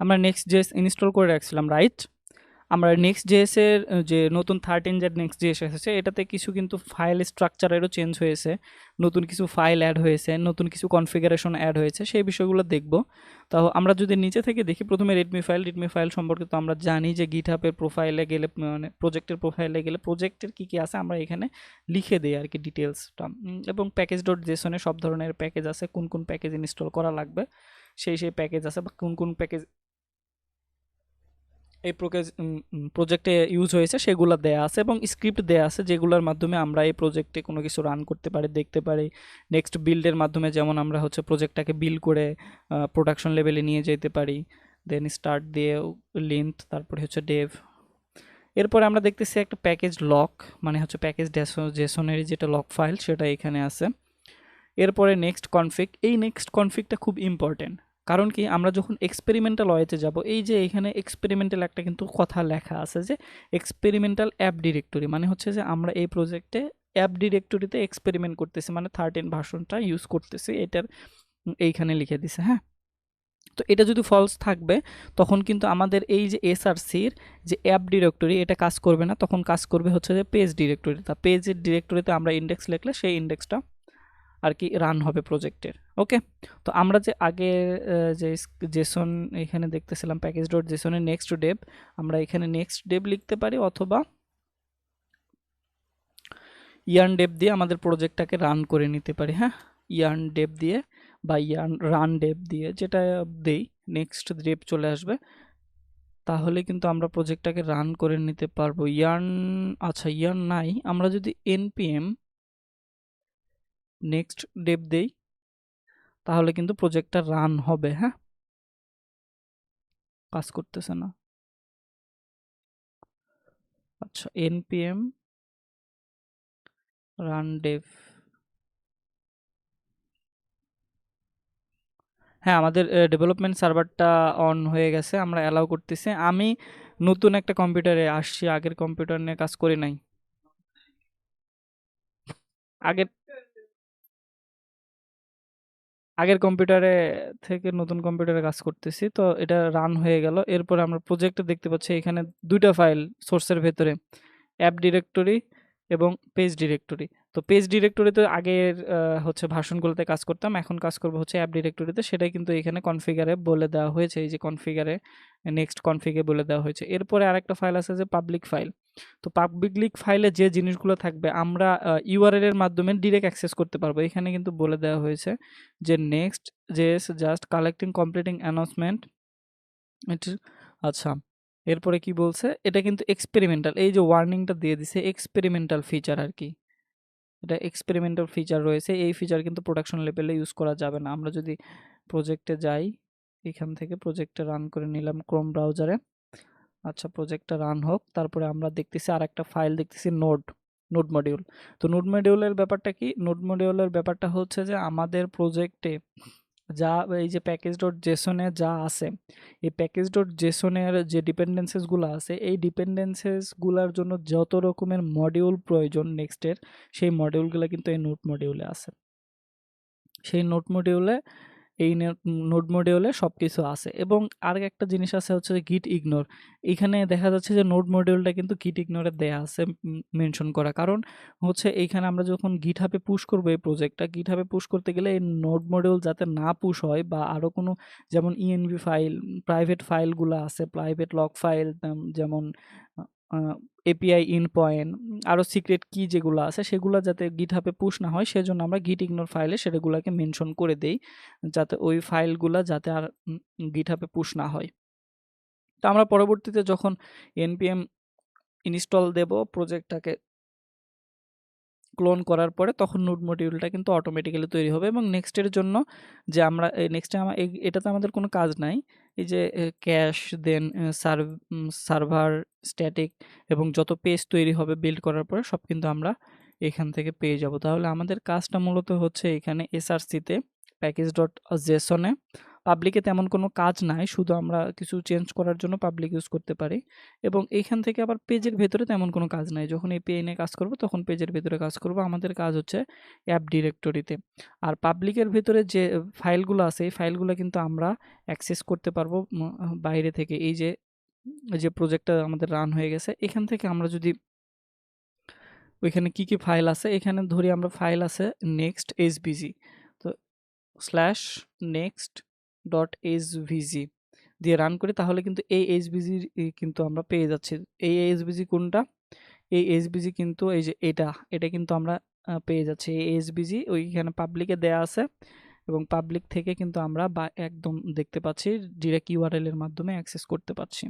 আমরা next.js install করে রাখছিলাম, রাইট? আমরা next.js এর যে নতুন 13 যে next.js এসেছে এটাতে কিছু কিন্তু ফাইল স্ট্রাকচারেরও চেঞ্জ হয়েছে, নতুন কিছু ফাইল অ্যাড হয়েছে, নতুন কিছু কনফিগারেশন অ্যাড হয়েছে, সেই বিষয়গুলো দেখব। তো আমরা যদি নিচে থেকে দেখি, প্রথমে রেডমি ফাইল সম্পর্কে তো আমরা জানি যে গিটহাবের প্রোফাইলে গেলে, মানে প্রজেক্টের প্রোফাইলে গেলে প্রজেক্টের কী কী আছে আমরা এখানে লিখে দিই আর কি ডিটেলসটা। এবং প্যাকেজ ডট জেসনে সব ধরনের প্যাকেজ আছে, কোন কোন প্যাকেজ ইনস্টল করা লাগবে সেই প্যাকেজ আছে, বা কোন কোন প্যাকেজ এই প্রজেক্টে ইউজ হয়েছে সেগুলো দেয়া আছে, এবং স্ক্রিপ্ট দেয়া আছে যেগুলোর মাধ্যমে আমরা এই প্রজেক্টে কোনো কিছু রান করতে পারি, দেখতে পারি। নেক্সট বিল্ডের মাধ্যমে যেমন আমরা হচ্ছে প্রজেক্টটাকে বিল্ড করে প্রোডাকশন লেভেলে নিয়ে যেতে পারি। দেন স্টার্ট দিয়ে লেন্থ, তারপরে হচ্ছে ডেভ। এরপরে আমরা দেখতেছি একটা প্যাকেজ লক, মানে হচ্ছে প্যাকেজ জেসনের যেটা লক ফাইল সেটা এখানে আছে। এরপরে নেক্সট কনফিগ, এই নেক্সট কনফিগটা খুব ইম্পর্টেন্ট, কারণ কি আমরা যখন এক্সপেরিমেন্টাল ওয়েতে যাব, এই যে এখানে এক্সপেরিমেন্টাল একটা কিন্তু কথা লেখা আছে যে এক্সপেরিমেন্টাল অ্যাপ ডিরেক্টরি, মানে হচ্ছে যে আমরা এই প্রজেক্টে অ্যাপ ডিরেক্টরিতে এক্সপেরিমেন্ট করতেছি, মানে 13 ভার্সনটা ইউজ করতেছি, এটার এইখানে লিখে দিছে। হ্যাঁ, তো এটা যদি ফলস থাকবে তখন কিন্তু আমাদের এই যে এসআরসির যে অ্যাপ ডিরেক্টরি এটা কাজ করবে না, তখন কাজ করবে হচ্ছে যে পেজ ডিরেক্টরি। তা পেজের ডিরেক্টরিতে আমরা ইন্ডেক্স লিখলে সেই ইন্ডেক্সটা আর কি রান হবে প্রজেক্টের। ওকে, তো আমরা যে আগে যে জেসন এখানে দেখতেছিলাম প্যাকেজ ডট জেসনের নেক্সট ডেভ, আমরা এখানে নেক্সট ডেভ লিখতে পারি, অথবা ইয়ার্ন ডেভ দিয়ে আমাদের প্রজেক্টটাকে রান করে নিতে পারি। হ্যাঁ, ইয়ার্ন ডেভ দিয়ে বা রান ডেভ দিয়ে যেটা দেই, নেক্সট ডেভ চলে আসবে, তাহলে কিন্তু আমরা প্রজেক্টটাকে রান করে নিতে পারবো। ইয়ার্ন, আচ্ছা ইয়ার্ন নাই, আমরা যদি npm নেক্সট ডেভ দেই তাহলে কিন্তু প্রজেক্টটা রান হবে। হ্যাঁ, কাজ করতেছে না। আচ্ছা, npm রান ডেভ, হ্যাঁ আমাদের ডেভেলপমেন্ট সার্ভারটা অন হয়ে গেছে, আমরা অ্যালাউ করতেছি। আমি নতুন একটা কম্পিউটারে আসছি, আগের কম্পিউটার নিয়ে কাজ করি নাই। আগের আগের কম্পিউটারে থেকে নতুন কম্পিউটারে কাজ করতেছি, তো এটা রান হয়ে গেল। এরপরে আমরা প্রজেক্টে দেখতে পাচ্ছি এখানে দুইটা ফাইল সোর্সের ভেতরে, অ্যাপ ডিরেক্টরি এবং পেজ ডিরেক্টরি। তো পেজ ডিরেক্টরিতে আগের হচ্ছে ভার্সনগুলোতে কাজ করতাম, এখন কাজ করবো হচ্ছে অ্যাপ ডিরেক্টরিতে, সেটাই কিন্তু এখানে কনফিগারে বলে দেওয়া হয়েছে, এই যে কনফিগারে নেক্সট কনফিগে বলে দেওয়া হয়েছে। এরপরে আরেকটা ফাইল আছে যে পাবলিক ফাইল। তো পাবলিক ফাইলে যে জিনিসগুলো থাকবে আমরা ইউআরএল এর মাধ্যমে ডিরেক্ট অ্যাক্সেস করতে পারবো। এখানে কিন্তু বলে দেওয়া হয়েছে যে next JS just collecting completing announcement. আচ্ছা, এরপরে কি বলছে, এটা কিন্তু এক্সপেরিমেন্টাল, এই যে ওয়ার্নিংটা দিয়ে দিছে এক্সপেরিমেন্টাল ফিচার আর কি, এটা এক্সপেরিমেন্টাল ফিচার রয়েছে, এই ফিচার কিন্তু প্রোডাকশন লেভেলে ইউজ করা যাবে না। আমরা যদি প্রজেক্টে যাই, এখান থেকে প্রজেক্টে রান করে নিলাম ক্রোম ব্রাউজারে। আচ্ছা, প্রজেক্টটা রান হোক, তারপরে আমরা দেখতেছি আর একটা ফাইল দেখতেছি নোড মডিউল। তো নোড মডিউলের ব্যাপারটা কি, নোড মডিউলের ব্যাপারটা হচ্ছে যে আমাদের প্রজেক্টে যা এই যে প্যাকেজ ডট জেসনে যা আছে, এই প্যাকেজ ডট জেসনের যে ডিপেন্ডেন্সেসগুলো আছে, এই ডিপেন্ডেন্সেসগুলোর জন্য যত রকমের মডিউল প্রয়োজন নেক্সটের, সেই মডিউলগুলো কিন্তু এই নোড মডিউলে আছে। সেই নোড মডিউলে সব কিছু আছে। এবং আর একটা জিনিস আছে হচ্ছে যে গিট ইগনোর, এখানে দেখা যাচ্ছে যে নোড মডিউলটা কিন্তু গিট ইগনোরে দেয়া আছে মেনশন করা, কারণ হচ্ছে এইখানে আমরা যখন গিটহাবে পুশ করবো এই প্রজেক্টটা, গিটহাবে পুশ করতে গেলে এই নোড মডিউল যাতে না পুশ হয়, বা আরও কোনো যেমন ইএনভি ফাইল, প্রাইভেট ফাইলগুলো আছে, প্রাইভেট লগ ফাইল, যেমন এপিআই ইন পয়েন্ট, আরও সিক্রেট কি যেগুলো আছে সেগুলো যাতে গিটহাবে পুশ না হয়, সেজন্য আমরা গিট ইগনোর ফাইলে সেগুলোকে মেনশন করে দেই, যাতে ওই ফাইলগুলো যাতে আর গিটহাবে পুশ না হয়। তো আমরা পরবর্তীতে যখন npm ইনস্টল দেব প্রজেক্টটাকে ক্লোন করার পরে, তখন নোড মডিউলটা কিন্তু অটোমেটিক্যালি তৈরি হবে। এবং নেক্সটের জন্য যে আমরা নেক্সটে এটাতে আমাদের কোনো কাজ নাই, এই যে ক্যাশ, দেন সার্ভার স্ট্যাটিক, এবং যত পেজ তৈরি হবে বিল্ড করার পরে সব কিন্তু আমরা এখান থেকে পেয়ে যাব। তাহলে আমাদের কাজটা মূলত হচ্ছে এখানে এসআরসিতে প্যাকেজ ডট জেসনে পাবলিকে তেমন কোনো কাজ নাই, শুধু আমরা কিছু চেঞ্জ করার জন্য পাবলিক ইউজ করতে পারি। এবং এইখান থেকে আবার পেজের ভেতরে তেমন কোনো কাজ নাই, যখন এই পেজে কাজ করব তখন পেজের ভেতরে কাজ করব, আমাদের কাজ হচ্ছে অ্যাপ ডিরেক্টরিতে। আর পাবলিকের ভেতরে যে ফাইলগুলো আছে এই ফাইলগুলো কিন্তু আমরা অ্যাক্সেস করতে পারবো বাইরে থেকে। এই যে প্রজেক্টটা আমাদের রান হয়ে গেছে, এখান থেকে আমরা যদি ওইখানে কি কি ফাইল আছে, এখানে ধরি আমরা ফাইল আছে নেক্সট এসভিজি, তো স্ল্যাশ নেক্সট ডট এসভিজি দিয়ে রান করি, তাহলে কিন্তু এই এসভিজি কিন্তু আমরা পেয়ে যাচ্ছি। এই এসভিজি কোনটা? এই এসভিজি কিন্তু এই যে এটা কিন্তু আমরা পেয়ে যাচ্ছি। এই এসভিজি ওইখানে পাবলিকে দেয়া আছে, এবং পাবলিক থেকে কিন্তু আমরা একদম দেখতে পাচ্ছি, ডিরেক্ট ইউআরএল এর মাধ্যমে অ্যাক্সেস করতে পারছি।